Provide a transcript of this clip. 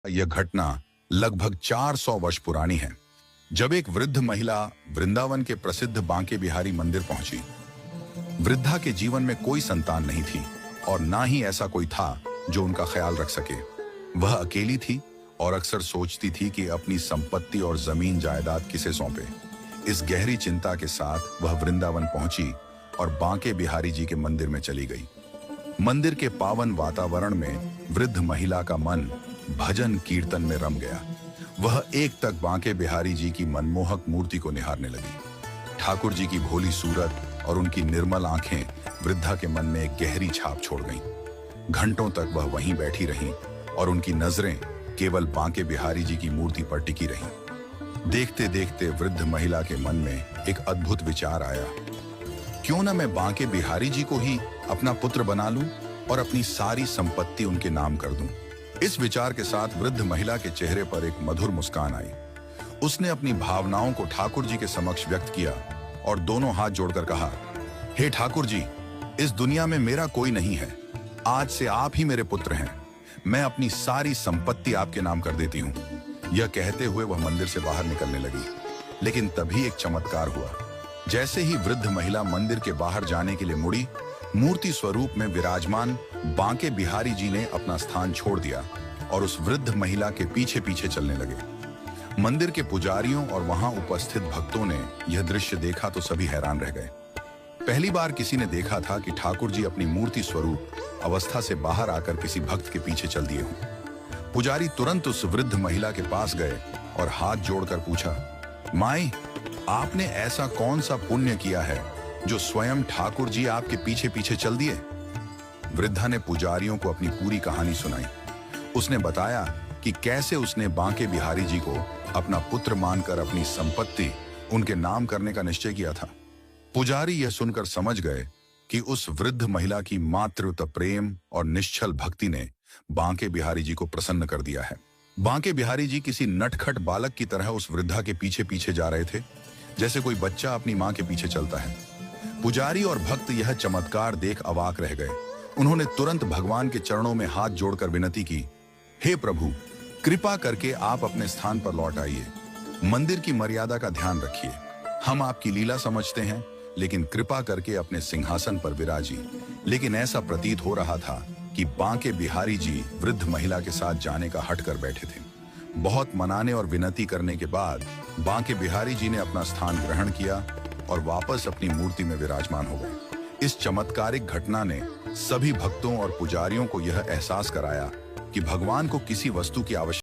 यह घटना लगभग 400 वर्ष पुरानी है, जब एक वृद्ध महिला वृंदावन के प्रसिद्ध बांके बिहारी मंदिर पहुंची। वृद्धा के जीवन में कोई संतान नहीं थी और ना ही ऐसा कोई था जो उनका ख्याल रख सके। वह अकेली थी और अक्सर सोचती थी कि अपनी संपत्ति और जमीन जायदाद किसे सौंपे। इस गहरी चिंता के साथ वह वृंदावन पहुंची और बांके बिहारी जी के मंदिर में चली गई। मंदिर के पावन वातावरण में वृद्ध महिला का मन भजन कीर्तन में रम गया। वह एक तक बांके बिहारी जी की मनमोहक मूर्ति को निहारने लगी। ठाकुर जी की भोली सूरत और उनकी निर्मल आंखें वृद्धा के मन में एक गहरी छाप छोड़ गईं। घंटों तक वह वहीं बैठी रहीं और उनकी नजरें केवल बांके बिहारी जी की मूर्ति पर टिकी रहीं। देखते देखते वृद्ध महिला के मन में एक अद्भुत विचार आया, क्यों न मैं बांके बिहारी जी को ही अपना पुत्र बना लूं और अपनी सारी संपत्ति उनके नाम कर दूं। इस विचार के साथ वृद्ध महिला के चेहरे पर एक मधुर मुस्कान आई। उसने अपनी भावनाओं को ठाकुर जी के समक्ष व्यक्त किया और दोनों हाथ जोड़कर कहा, हे ठाकुर जी, इस दुनिया में मेरा कोई नहीं है। आज से आप ही मेरे पुत्र हैं। मैं अपनी सारी संपत्ति आपके नाम कर देती हूँ। यह कहते हुए वह मंदिर से बाहर निकलने लगी, लेकिन तभी एक चमत्कार हुआ। जैसे ही वृद्ध महिला मंदिर के बाहर जाने के लिए मुड़ी, मूर्ति स्वरूप में विराजमान बांके बिहारी जी ने अपना स्थान छोड़ दिया और उस वृद्ध महिला के पीछे पीछे चलने लगे। मंदिर के पुजारियों और वहां उपस्थित भक्तों ने यह दृश्य देखा तो सभी हैरान रह गए। पहली बार किसी ने देखा था कि ठाकुर जी अपनी मूर्ति स्वरूप अवस्था से बाहर आकर किसी भक्त के पीछे चल दिए हों। पुजारी तुरंत उस वृद्ध महिला के पास गए और हाथ जोड़कर पूछा, माई, आपने ऐसा कौन सा पुण्य किया है जो स्वयं ठाकुर जी आपके पीछे पीछे चल दिए? वृद्धा ने पुजारियों को अपनी पूरी कहानी सुनाई। उसने बताया कि कैसे उसने बांके बिहारी जी को अपना पुत्र मानकर अपनी संपत्ति उनके नाम करने का निश्चय किया था। पुजारी यह सुनकर समझ गए कि उस वृद्ध महिला की मातृत्व प्रेम और निश्चल भक्ति ने बांके बिहारी जी को प्रसन्न कर दिया है। बांके बिहारी जी किसी नटखट बालक की तरह उस वृद्धा के पीछे पीछे जा रहे थे, जैसे कोई बच्चा अपनी मां के पीछे चलता है। पुजारी और भक्त यह चमत्कार देख अवाक रह गए। उन्होंने तुरंत भगवान के चरणों में हाथ जोड़कर विनती की, हे प्रभु, कृपा करके आप अपने स्थान पर लौट आइए। मंदिर की मर्यादा का ध्यान रखिए। हम आपकी लीला समझते हैं, लेकिन कृपा करके अपने सिंहासन पर विराजिए। लेकिन ऐसा प्रतीत हो रहा था कि बांके बिहारी जी वृद्ध महिला के साथ जाने का हट कर बैठे थे। बहुत मनाने और विनती करने के बाद बांके बिहारी जी ने अपना स्थान ग्रहण किया और वापस अपनी मूर्ति में विराजमान हो गए। इस चमत्कारिक घटना ने सभी भक्तों और पुजारियों को यह एहसास कराया कि भगवान को किसी वस्तु की आवश्यकता